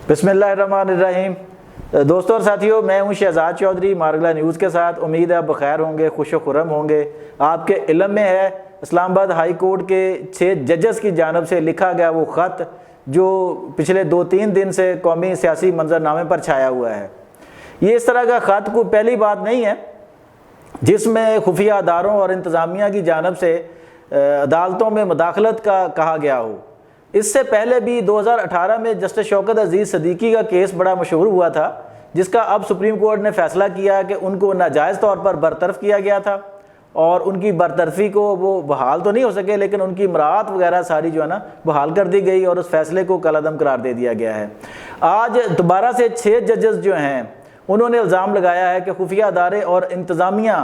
بسم اللہ الرحمن الرحیم۔ دوستوں اور ساتھیوں، میں ہوں شہزاد چودھری مارگلا نیوز کے ساتھ۔ امید ہے آپ بخیر ہوں گے، خوش و خرم ہوں گے۔ آپ کے علم میں ہے اسلام آباد ہائی کورٹ کے 6 ججز کی جانب سے لکھا گیا وہ خط جو پچھلے 2-3 دن سے قومی سیاسی منظرنامے پر چھایا ہوا ہے۔ یہ اس طرح کا خط کوئی پہلی بات نہیں ہے جس میں خفیہ اداروں اور انتظامیہ کی جانب سے عدالتوں میں مداخلت کا کہا گیا ہو۔ اس سے پہلے بھی 2018 میں جسٹس شوکت عزیز صدیقی کا کیس بڑا مشہور ہوا تھا، جس کا اب سپریم کورٹ نے فیصلہ کیا کہ ان کو ناجائز طور پر برطرف کیا گیا تھا، اور ان کی برطرفی کو وہ بحال تو نہیں ہو سکے لیکن ان کی مراعات وغیرہ ساری جو ہے نا بحال کر دی گئی، اور اس فیصلے کو کالعدم قرار دے دیا گیا ہے۔ آج دوبارہ سے 6 ججز جو ہیں انہوں نے الزام لگایا ہے کہ خفیہ ادارے اور انتظامیہ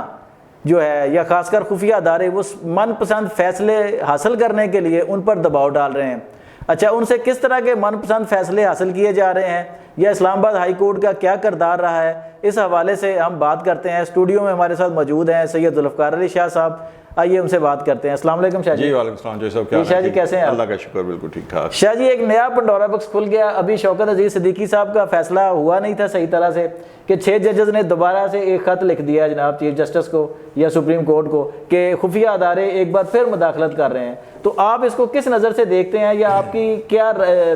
جو ہے، یا خاص کر خفیہ ادارے، وہ من پسند فیصلے حاصل کرنے کے لیے ان پر دباؤ ڈال رہے ہیں۔ اچھا، ان سے کس طرح کے من پسند فیصلے حاصل کیے جا رہے ہیں، یا اسلام آباد ہائی کورٹ کا کیا کردار رہا ہے، اس حوالے سے ہم بات کرتے ہیں۔ اسٹوڈیو میں ہمارے ساتھ موجود ہیں سید ذوالفقار علی شاہ صاحب، آئیے ان سے بات کرتے ہیں۔ السلام علیکم شاہ جی۔ وعلیکم السلام جی صاحب، کیا شاہ جی کیسے ہیں؟ اللہ کا شکر، بالکل ٹھیک ٹھاک۔ شاہ جی، ایک نیا پنڈورا بکس کھل گیا۔ ابھی شوکت عزیز صدیقی صاحب کا فیصلہ ہوا نہیں تھا صحیح طرح سے، کہ 6 ججز نے دوبارہ سے ایک خط لکھ دیا جناب چیف جسٹس کو یا سپریم کورٹ کو کہ خفیہ ادارے ایک بار پھر مداخلت کر رہے ہیں۔ تو آپ اس کو کس نظر سے دیکھتے ہیں، یا آپ کی کیا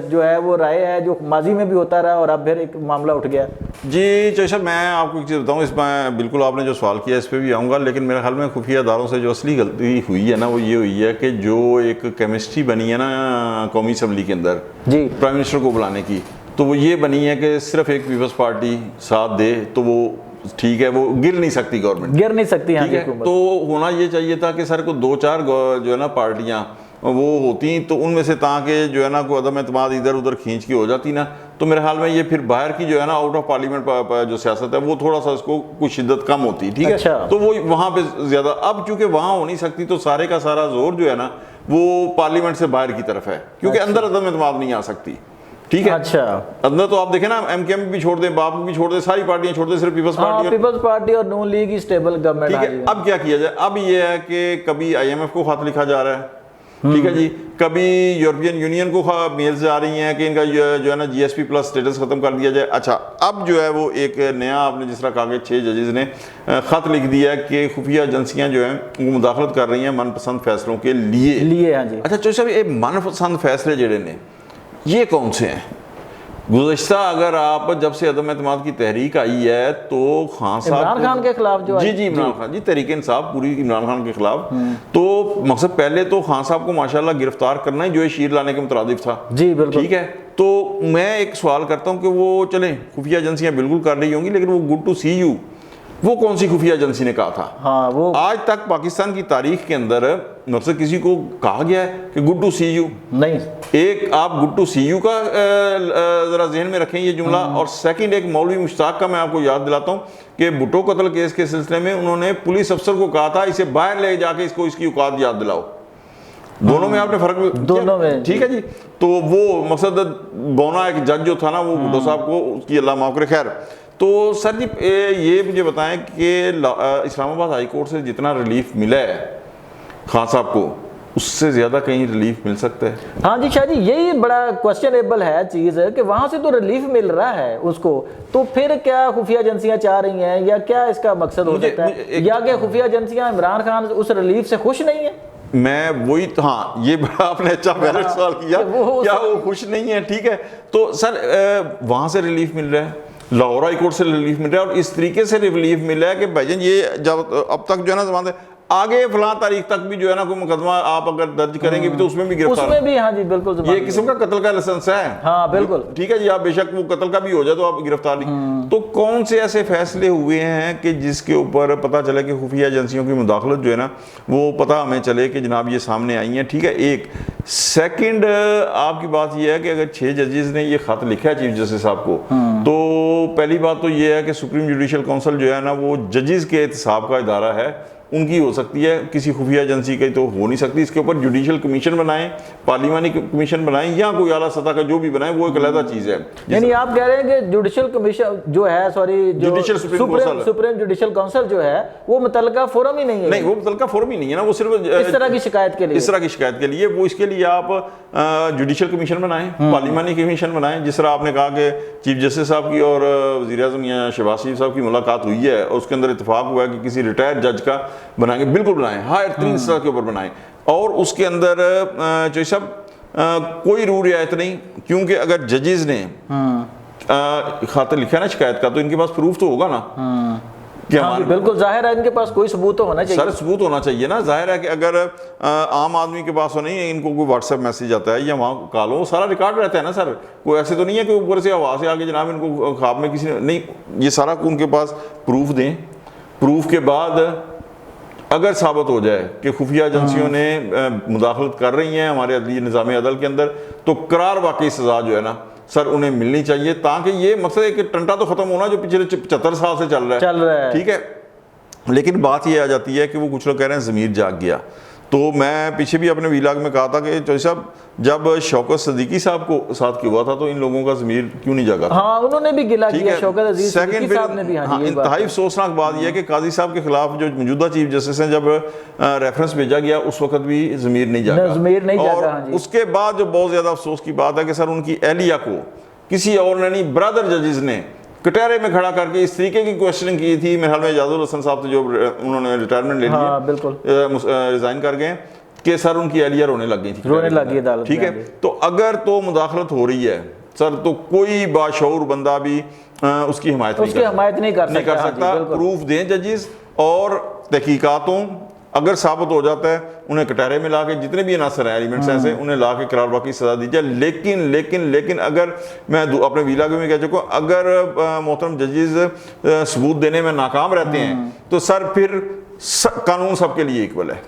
جو ہے وہ رائے ہے، جو ماضی میں بھی ہوتا رہا اور اب پھر ایک معاملہ اٹھ گیا؟ جی چوہدری صاحب، میں آپ کو ایک چیز بتاؤں، اس میں بالکل آپ نے جو سوال کیا اس پہ بھی آؤں گا، لیکن میرے خیال میں خفیہ اداروں سے جو اصلی غلطی ہوئی ہے نا وہ یہ ہوئی ہے کہ جو ایک کیمسٹری بنی ہے نا قومی اسمبلی کے اندر جی پرائم منسٹر کو بلانے کی، تو وہ یہ بنی ہے کہ صرف ایک پیپلز پارٹی ساتھ دے تو وہ ٹھیک ہے، وہ گر نہیں سکتی، گورنمنٹ گر نہیں سکتی ہے۔ تو ہونا یہ چاہیے تھا کہ سر کو 2-4 جو ہے نا پارٹیاں وہ ہوتی تو ان میں سے تاکہ جو ہے نا کوئی عدم اعتماد ادھر ادھر کھینچ کے ہو جاتی نا، تو میرے خیال میں یہ پھر باہر کی جو ہے نا آؤٹ آف پارلیمنٹ جو سیاست ہے وہ تھوڑا سا اس کو کچھ شدت کم ہوتی، ٹھیک ہے، تو وہ وہاں پہ زیادہ۔ اب چونکہ وہاں ہو نہیں سکتی تو سارے کا سارا زور جو ہے نا وہ پارلیمنٹ سے باہر کی طرف ہے، کیونکہ اندر عدم اعتماد نہیں آ سکتی، ٹھیک ہے۔ اچھا، اندر تو آپ دیکھیں نا، ایم کے ایم بھی چھوڑ دیں، باپ بھی چھوڑ دیں، ساری پارٹیاں چھوڑ دیں، صرف پیپلز پارٹی اور نون لیگ اسٹیبل گورنمنٹ۔ ٹھیک ہے، اب کیا کیا جائے؟ اب یہ ہے کہ کبھی آئی ایم ایف کو خط لکھا جا رہا ہے، ٹھیک ہے جی، کبھی یورپین یونین کو میلز آ رہی ہیں کہ ان کا جو ہے نا جی ایس پی پلس سٹیٹس ختم کر دیا جائے۔ اچھا، اب جو ہے وہ ایک نیا آپ نے جس طرح کہا کہ 6 ججز نے خط لکھ دیا ہے کہ خفیہ ایجنسیاں جو ہیں وہ مداخلت کر رہی ہیں من پسند فیصلوں کے لیے۔ اچھا چوہدری صاحب، یہ من پسند فیصلے جڑے نے یہ کون سے ہیں؟ گزشتہ اگر آپ جب سے عدم اعتماد کی تحریک آئی ہے تو خان صاحب عمران خان کے خلاف جو جی عمران خان جی تحریک انصاف پوری عمران خان کے خلاف، تو مقصد پہلے تو خان صاحب کو ماشاءاللہ گرفتار کرنا ہی جو ہے شیر لانے کے مترادف تھا، جی بالکل، ٹھیک ہے۔ تو میں ایک سوال کرتا ہوں کہ وہ چلیں خفیہ ایجنسیاں بالکل کر رہی ہوں گی، لیکن وہ گڈ ٹو سی یو وہ کون سی خفیہ ایجنسی نے کہا تھا؟ ہاں، وہ آج تک پاکستان کی تاریخ کے اندر مقصد کسی کو کہا گیا ہے کہ گڈ ٹو سی یو نہیں۔ ایک آپ گڈ ٹو سی یو کا ذرا ذہن میں رکھیں یہ جملہ، اور سیکنڈ ایک مولوی مشتاق کا میں آپ کو یاد دلاتا ہوں کہ بھٹو قتل کیس کے سلسلے میں انہوں نے پولیس افسر کو کہا تھا اسے باہر لے جا کے اس کو اس کی اوقات یاد دلاؤ۔ دونوں میں آپ نے فرق دونوں میں، ٹھیک ہے جی۔ تو وہ مقصد بونا ایک جج جو تھا نا وہ بھٹو صاحب کو اس کی اللہ معاف کرے، خیر۔ تو سر جی یہ مجھے بتائیں کہ اسلام آباد ہائی کورٹ سے جتنا ریلیف ملا ہے خان صاحب کو اس سے زیادہ کہیں ریلیف مل سکتا ہے؟ ہاں جی شاہ جی، یہی بڑا کوسچنیبل ہے چیز کہ وہاں سے تو ریلیف مل رہا ہے اس کو، تو پھر کیا خفیہ ایجنسیاں چاہ رہی ہیں، یا کیا اس کا مقصد ہو سکتا ہے، یا کہ خفیہ ایجنسیاں عمران خان اس ریلیف سے خوش نہیں ہیں؟ میں وہی، ہاں یہ بڑا آپ نے اچھا ویلڈ سوال کیا، کیا وہ خوش نہیں ہے؟ ٹھیک ہے، تو سر وہاں سے ریلیف مل رہا ہے، لاہور ہائی کورٹ سے ریلیف مل رہا ہے، اور اس طریقے سے ریلیف مل رہا ہے کہ بھائی جان یہ جب اب تک جو ہے نا زمانے آگے فلاں تاریخ تک بھی جو ہے نا کوئی مقدمہ آپ اگر درج کریں گے بھی تو اس میں بھی گرفتار، اس میں بھی، ہاں جی بالکل، یہ قسم کا قتل کا لائسنس ہے، ہاں بالکل، ٹھیک ہے جی، آپ بے شک وہ قتل کا بھی ہو جائے تو آپ گرفتار نہیں۔ تو کون سے ایسے فیصلے ہوئے ہیں کہ جس کے اوپر پتہ چلے کہ خفیہ ایجنسیوں کی مداخلت جو ہے نا وہ پتہ ہمیں چلے کہ جناب یہ سامنے آئی ہیں، ٹھیک ہے۔ ایک سیکنڈ آپ کی بات یہ ہے کہ اگر 6 ججز نے یہ خط لکھا ہے چیف جسٹس صاحب کو، تو پہلی بات تو یہ ہے کہ سپریم جوڈیشل کونسل جو ہے نا وہ ججز کے احتساب کا ادارہ ہے، ان کی ہو سکتی ہے, کسی خفیہ ایجنسی کی تو ہو نہیں سکتی. اس کے اوپر جوڈیشل کمیشن بنائیں, پارلیمانی کمیشن بنائیں, یا کوئی اعلیٰ سطح کا جو بھی بنائیں, وہ ایک علیحدہ چیز ہے. یعنی آپ کہہ رہے ہیں کہ جوڈیشل کمیشن جو ہے, سوری, سپریم جوڈیشل کونسل جو ہے وہ متعلقہ فورم ہی نہیں ہے. نہیں, وہ متعلقہ فورم ہی نہیں ہے نا, وہ صرف اس طرح کی شکایت کے لیے, اس طرح کی شکایت کے لیے. وہ اس کے لیے آپ جوڈیشل کمیشن بنائیں, پارلیمانی کمیشن بنائیں. جس طرح آپ نے کہا کہ چیف جسٹس صاحب کی اور وزیر اعظم یا شہباز شریف صاحب کی ملاقات ہوئی ہے, اور اس کے اندر اتفاق ہوا ہے کہ کسی ریٹائر جج کا بنائیں گے. بالکل بنائیں, ہائر ترین سطح کے اوپر بنائیں. اور اس کے اندر جو سب کوئی رو رعایت نہیں, کیونکہ اگر ججز نے خاطر لکھا نا شکایت کا, تو ان کے پاس پروف تو ہوگا نا. بالکل ظاہر ہے ان کے پاس کوئی ثبوت تو ہونا چاہیے. سر ثبوت ہونا چاہیے نا. ظاہر ہے کہ اگر عام آدمی کے پاس ہو نہیں ہے, ان کو کوئی واٹس ایپ میسیج آتا ہے یا وہاں کال ہو, سارا ریکارڈ رہتا ہے نا سر. کوئی ایسے تو نہیں ہے کہ اوپر سے ہوا سے آگے جناب ان کو خواب میں کسی نے نہیں, یہ سارا ان کے پاس پروف دیں. پروف کے بعد اگر ثابت ہو جائے کہ خفیہ ایجنسیوں نے مداخلت کر رہی ہیں ہمارے عدلی نظام عدل کے اندر, تو قرار واقعی سزا جو ہے نا سر انہیں ملنی چاہیے, تاکہ یہ مقصد ہے کہ ٹنٹا تو ختم ہونا جو پچھلے 75 سال سے چل رہا ہے. ٹھیک ہے, لیکن بات یہ آ جاتی ہے کہ وہ کچھ لوگ کہہ رہے ہیں ضمیر جاگ گیا. تو میں پیچھے بھی اپنے ویلاگ میں کہا تھا کہ چوہدری صاحب جب شوکت صدیقی صاحب کو ساتھ کیا ہوا تھا تو ان لوگوں کا ضمیر کیوں نہیں جاگا تھا. ہاں, انہوں نے بھی گلا کیا, شوکت عزیز صدیقی صاحب نے بھی. ہاں, انتہائی افسوسناک بات یہ ہے کہ قاضی صاحب کے خلاف جو موجودہ چیف جسٹس ہیں, جب ریفرنس بھیجا گیا اس وقت بھی ضمیر نہیں جاگا. اور اس کے بعد جو بہت زیادہ افسوس کی بات ہے کہ سر ان کی اہلیہ کو کسی اور نے نہیں, برادر ججز نے کٹہرے میں کھڑا کر کے اس طریقے کی کوشچننگ کی تھی. میرے خیال میں اعجاز الحسن صاحب سے جو انہوں نے ریٹائرمنٹ لے لیا, ریزائن کر گئے, کہ سر ان کی اہلیہ رونے لگ گئی تھی. ٹھیک ہے, تو اگر تو مداخلت ہو رہی ہے سر, تو کوئی باشعور بندہ بھی اس کی حمایت نہیں کر سکتا. پروف دیں ججز, اور تحقیقاتوں اگر ثابت ہو جاتا ہے انہیں کٹہرے میں لا کے, جتنے بھی عناصر ہیں ایلیمنٹس ایسے, انہیں لا کے قرار واقعی سزا دی جائے. لیکن اگر میں اپنے ویلاگ میں کہہ چکا ہوں, اگر محترم ججز ثبوت دینے میں ناکام رہتے ہیں تو سر پھر قانون سب کے لیے ایکول ہے.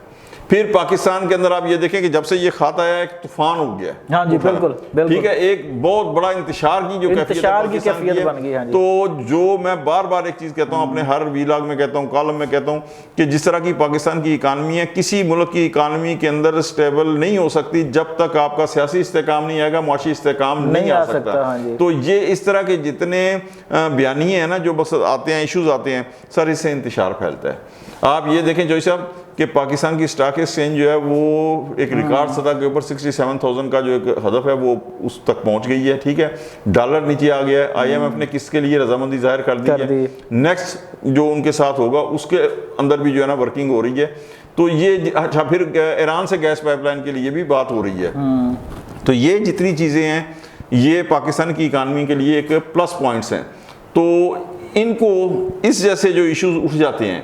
پھر پاکستان کے اندر آپ یہ دیکھیں کہ جب سے یہ خط آیا ایک طوفان ہو گیا. ہاں جی, بالکل. ٹھیک ہے, ایک بہت بڑا انتشار کی جو کیفیت بن گئی. تو جو میں بار بار ایک چیز کہتا ہوں, اپنے ہر ویلاگ میں کہتا ہوں, کالم میں کہتا ہوں, کہ جس طرح کی پاکستان کی اکانومی ہے, کسی ملک کی اکانومی کے اندر اسٹیبل نہیں ہو سکتی جب تک آپ کا سیاسی استحکام نہیں آئے گا, معاشی استحکام نہیں آ سکتا. تو یہ اس طرح کے جتنے بیانیے ہیں نا جو بس آتے ہیں, ایشوز آتے ہیں سر, اس سے انتشار پھیلتا ہے. آپ یہ دیکھیں جوئی صاحب کہ پاکستان کی اسٹاک ایکسچینج جو ہے وہ ایک ریکارڈ سطح کے اوپر 67,000 کا جو ایک ہدف ہے وہ اس تک پہنچ گئی ہے. ٹھیک ہے, ڈالر نیچے آ گیا ہے. آئی ایم ایف نے کس کے لیے رضامندی ظاہر کر دی ہے, نیکسٹ جو ان کے ساتھ ہوگا اس کے اندر بھی جو ہے نا ورکنگ ہو رہی ہے. تو یہ اچھا, پھر ایران سے گیس پائپ لائن کے لیے بھی بات ہو رہی ہے. تو یہ جتنی چیزیں ہیں یہ پاکستان کی اکانومی کے لیے ایک پلس پوائنٹس ہیں. تو ان کو اس جیسے جو ایشوز اٹھ جاتے ہیں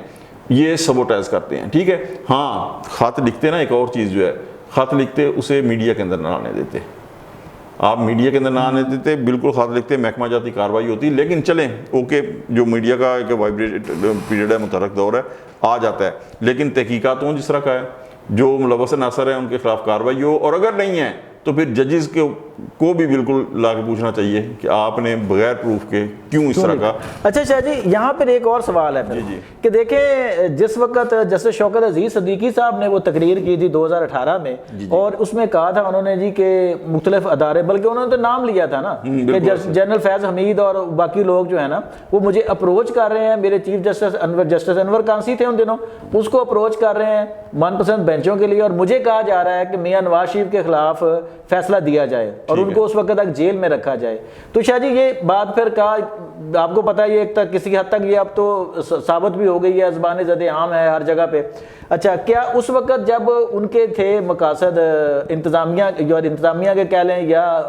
یہ سبوٹائز کرتے ہیں. ٹھیک ہے, ہاں خط لکھتے نا, ایک اور چیز جو ہے, خط لکھتے اسے میڈیا کے اندر نہ آنے دیتے. آپ میڈیا کے اندر نہ آنے دیتے, بالکل خط لکھتے, محکمہ جاتی کارروائی ہوتی. لیکن چلیں اوکے, جو میڈیا کا ایک وائبریٹ پیریڈ ہے, متحرک دور ہے, آ جاتا ہے. لیکن تحقیقات ہوں جس طرح کا ہے, جو ملوث عناصر ہیں ان کے خلاف کارروائی ہو, اور اگر نہیں ہے تو پھر ججز کو بھی بالکل لا کے پوچھنا چاہیے کہ آپ نے بغیر پروف کے کیوں اس طرح کا. اچھا شاہ جی, یہاں پر ایک اور سوال ہے کہ دیکھیں, جس وقت جسٹس شوکت عزیز صدیقی صاحب نے وہ تقریر کی تھی 2018 میں, اور اس میں کہا تھا انہوں نے جی کہ مختلف ادارے, بلکہ انہوں نے تو نام لیا تھا نا کہ جنرل فیض حمید اور باقی لوگ جو ہے نا وہ مجھے اپروچ کر رہے ہیں, میرے چیف جسٹس انور کانسی تھے ان دنوں, اس کو اپروچ کر رہے ہیں من پسند بینچوں کے لیے, اور مجھے کہا جا رہا ہے کہ میاں نواز شریف کے خلاف فیصلہ دیا جائے اور ان کو اس وقت تک جیل میں رکھا جائے. تو شاہ جی یہ بات پھر کہا, آپ کو پتہ ہے یہ ایک تک کسی حد تک یہ اب تو ثابت بھی ہو گئی ہے, زبان زد عام ہے ہر جگہ پہ. اچھا, کیا اس وقت جب ان کے تھے مقاصد انتظامیہ کے کہہ لیں یا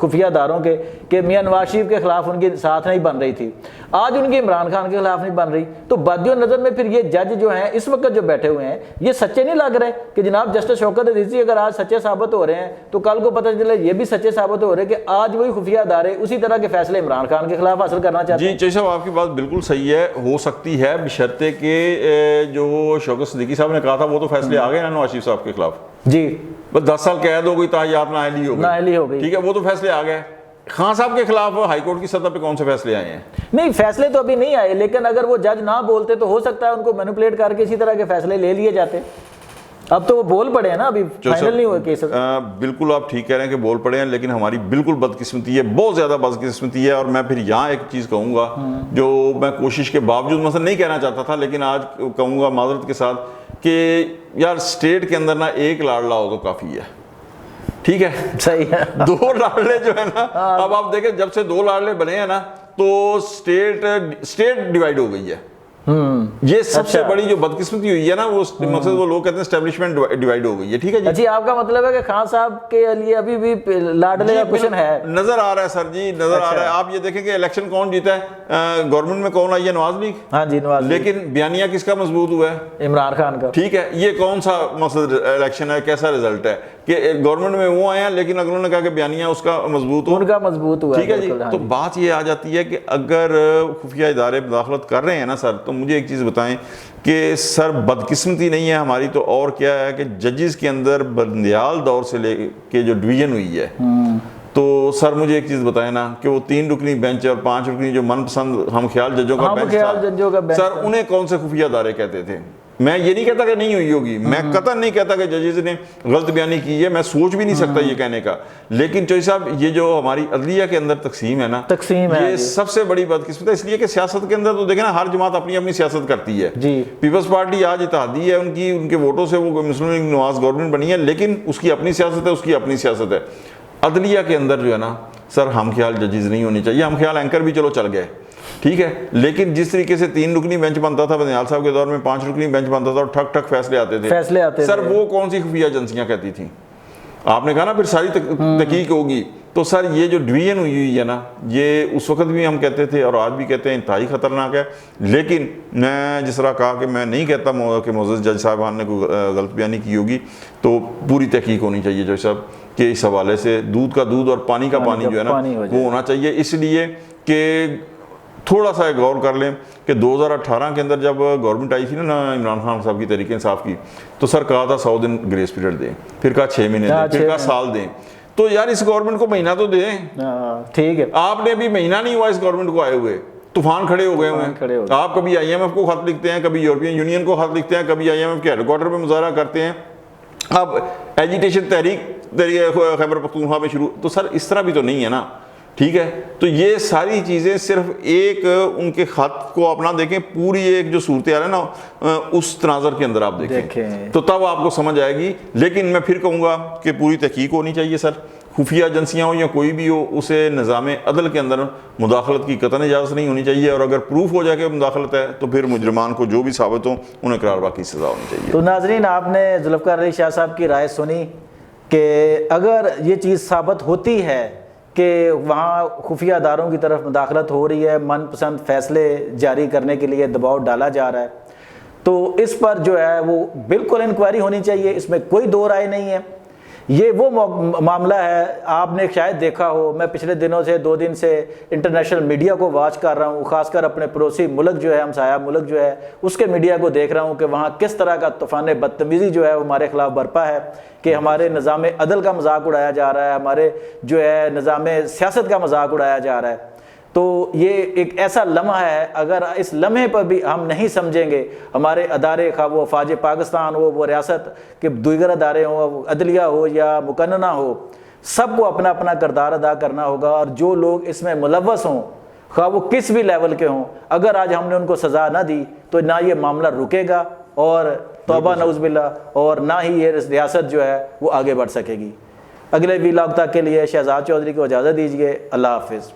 خفیہ اداروں کے, کہ میاں نواز شریف کے خلاف ان کی ساتھ نہیں بن رہی تھی, آج ان کی عمران خان کے خلاف نہیں بن رہی, تو بدیو نظر میں پھر یہ جج جو ہیں اس وقت جو بیٹھے ہوئے ہیں یہ سچے نہیں لگ رہے کہ جناب جسٹس شوکت عزیزی اگر آج سچے ثابت ہو رہے ہیں تو کل کو پتہ چلے یہ بھی سچے ثابت ہو رہے ہیں کہ آج وہی خفیہ ادارے اسی طرح کے فیصلے عمران خان کے خلاف حاصل کرنا چاہتے ہیں. جی چوہدری صاحب, آپ کی بات بالکل صحیح ہے, ہو سکتی ہے, بشرطے کہ جو شوکت صدیقی صاحب نے کہا تھا وہ تو فیصلے آ گئے نا نواز شریف صاحب کے خلاف. جی, بس 10 سال قید ہو گئی, تاحیات نااہلی ہو گئی. ٹھیک ہے, وہ تو فیصلے آ گئے. خان صاحب کے خلاف ہائی کورٹ کی سطح پہ کون سے فیصلے آئے ہیں؟ نہیں فیصلے تو ابھی نہیں آئے، لیکن اگر وہ جج نہ بولتے تو ہو سکتا ہے ان کو مینوپولیٹ کر کے اسی طرح کے فیصلے لے لیے جاتے. اب تو وہ بول پڑے ہیں نا، ابھی فائنل نہیں ہوئے کیس. بالکل آپ ٹھیک کہہ رہے ہیں کہ بول پڑے ہیں، لیکن ہماری بالکل بدقسمتی ہے، بہت زیادہ بدقسمتی ہے. اور میں پھر یہاں ایک چیز کہوں گا جو میں کوشش کے باوجود مثلا نہیں کہنا چاہتا تھا، لیکن آج کہوں گا معذرت کے ساتھ کہ یار اسٹیٹ کے اندر نا ایک لاڈلا ہو تو کافی ہے. ٹھیک ہے، صحیح ہے. 2 لاڈلے جو ہے نا، اب آپ دیکھیں جب سے 2 لاڈلے بنے ہیں نا تو اسٹیٹ ڈیوائیڈ ہو گئی ہے. یہ سب سے بڑی جو بدقسمتی ہوئی ہے نا، وہ مقصد وہ لوگ کہتے ہیں اسٹیبلشمنٹ ڈیوائیڈ ہو گئی ہے. ٹھیک ہے جی، آپ کا مطلب ہے کہ خان صاحب کے لیے ابھی بھی لاڈلے کا کوشن ہے؟ نظر آ رہا ہے سر جی، نظر آ رہا ہے. آپ یہ دیکھیں کہ الیکشن کون جیتا ہے، گورنمنٹ میں کون آئی ہے؟ نواز لیگ. ہاں جی، نواز. لیکن بیانیہ کس کا مضبوط ہوا ہے؟ عمران خان کا. ٹھیک ہے، یہ کون سا مقصد الیکشن ہے، کیسا رزلٹ ہے کہ گورنمنٹ میں وہ آئے ہیں لیکن اگلوں نے کہا کہ بیانیہ اس کا مضبوط ہو، ان کا مضبوط ہوا. ٹھیک ہے جی. تو بات یہ آ جاتی ہے کہ اگر خفیہ ادارے مداخلت کر رہے ہیں نا سر، تو مجھے ایک چیز بتائیں کہ سر بدقسمتی نہیں ہے ہماری تو اور کیا ہے کہ ججز کے اندر بندیال دور سے لے کے جو ڈویژن ہوئی ہے، تو سر مجھے ایک چیز بتائیں نا کہ وہ 3 رکنی بینچ اور 5 رکنی جو من پسند ہم خیال ججوں کا بینچ تھا سر، انہیں کون سے خفیہ ادارے کہتے تھے؟ میں یہ نہیں کہتا کہ نہیں ہوئی ہوگی، میں قطعاً نہیں کہتا کہ ججز نے غلط بیانی کی ہے، میں سوچ بھی نہیں سکتا یہ کہنے کا. لیکن چوہی صاحب یہ جو ہماری عدلیہ کے اندر تقسیم ہے نا، یہ سب سے بڑی بدقسمت ہے. اس لیے کہ سیاست کے اندر تو دیکھیں نا، ہر جماعت اپنی اپنی سیاست کرتی ہے. پیپلز پارٹی آج اتحادی ہے، ان کے ووٹوں سے وہ مسلم لیگ نواز گورنمنٹ بنی ہے، لیکن اس کی اپنی سیاست ہے، اس کی اپنی سیاست ہے. عدلیہ کے اندر جو ہے نا سر، ہم خیال ججز نہیں ہونی چاہیے. ہم خیال اینکر بھی چلو چل گئے، ٹھیک ہے، لیکن جس طریقے سے 3 رکنی بینچ بنتا تھا بندیال صاحب کے دور میں، 5 رکنی بینچ بنتا تھا اور ٹھک ٹھک فیصلے آتے تھے سر، وہ کون سی خفیہ ایجنسیاں کہتی تھیں؟ آپ نے کہا نا پھر ساری تحقیق ہوگی. تو سر یہ جو ڈویژن ہوئی ہے نا، یہ اس وقت بھی ہم کہتے تھے اور آج بھی کہتے ہیں انتہائی خطرناک ہے. لیکن میں جس طرح کہا کہ میں نہیں کہتا کہ معزز جج صاحبان نے کوئی غلط بیانی کی ہوگی، تو پوری تحقیق ہونی چاہیے جج صاحب کہ اس حوالے سے دودھ کا دودھ اور پانی کا پانی جو ہے نا وہ ہونا چاہیے. اس لیے کہ تھوڑا سا غور کر لیں کہ 2018 کے اندر جب گورنمنٹ آئی تھی نا عمران خان صاحب کی تحریک انصاف کی، تو سر کہا تھا 100 دن گریس پیریڈ دیں، پھر کہا 6 مہینے دیں، پھر کہا سال دیں. تو یار اس گورنمنٹ کو مہینہ تو دیں. ٹھیک ہے، آپ نے ابھی مہینہ نہیں ہوا اس گورنمنٹ کو آئے ہوئے، طوفان کھڑے ہو گئے ہوئے. آپ کبھی IMF کو خط لکھتے ہیں، کبھی یورپین یونین کو خط لکھتے ہیں، کبھی IMF کے ہیڈ کوارٹر پہ مظاہرہ کرتے ہیں. اب ایجیٹیشن تحریک خیبر پختونخوا میں شروع، تو سر اس طرح بھی تو نہیں ہے نا. ٹھیک ہے، تو یہ ساری چیزیں صرف ایک ان کے خط کو اپنا دیکھیں، پوری ایک جو صورتحال ہے نا اس تناظر کے اندر آپ دیکھیں تو تب آپ کو سمجھ آئے گی. لیکن میں پھر کہوں گا کہ پوری تحقیق ہونی چاہیے سر. خفیہ ایجنسیاں ہوں یا کوئی بھی ہو، اسے نظام عدل کے اندر مداخلت کی قطعاً اجازت نہیں ہونی چاہیے. اور اگر پروف ہو جائے کہ مداخلت ہے تو پھر مجرمان کو جو بھی ثابت ہو انہیں قرار باقی سزا ہونی چاہیے. تو ناظرین، آپ نے ذوالفقار علی شاہ صاحب کی رائے سنی کہ اگر یہ چیز ثابت ہوتی ہے کہ وہاں خفیہ اداروں کی طرف مداخلت ہو رہی ہے، من پسند فیصلے جاری کرنے کے لیے دباؤ ڈالا جا رہا ہے، تو اس پر جو ہے وہ بالکل انکوائری ہونی چاہیے. اس میں کوئی دو رائے نہیں ہے. یہ وہ معاملہ ہے، آپ نے شاید دیکھا ہو، میں پچھلے دنوں سے 2 دن سے انٹرنیشنل میڈیا کو واچ کر رہا ہوں، خاص کر اپنے پڑوسی ملک جو ہے، ہمسایہ ملک جو ہے، اس کے میڈیا کو دیکھ رہا ہوں کہ وہاں کس طرح کا طوفان بدتمیزی جو ہے ہمارے خلاف برپا ہے کہ ہمارے نظام عدل کا مذاق اڑایا جا رہا ہے، ہمارے جو ہے نظام سیاست کا مذاق اڑایا جا رہا ہے. تو یہ ایک ایسا لمحہ ہے، اگر اس لمحے پر بھی ہم نہیں سمجھیں گے، ہمارے ادارے خواہ وہ فوج پاکستان ہو، وہ ریاست کے دیگر ادارے ہوں، عدلیہ ہو یا مقننہ ہو، سب کو اپنا اپنا کردار ادا کرنا ہوگا. اور جو لوگ اس میں ملوث ہوں، خواہ وہ کس بھی لیول کے ہوں، اگر آج ہم نے ان کو سزا نہ دی تو نہ یہ معاملہ رکے گا اور توبہ نعوذ باللہ، اور نہ ہی یہ ریاست جو ہے وہ آگے بڑھ سکے گی. اگلے ویلاگ تک کے لیے شہزاد چودھری کو اجازت دیجیے. اللہ حافظ.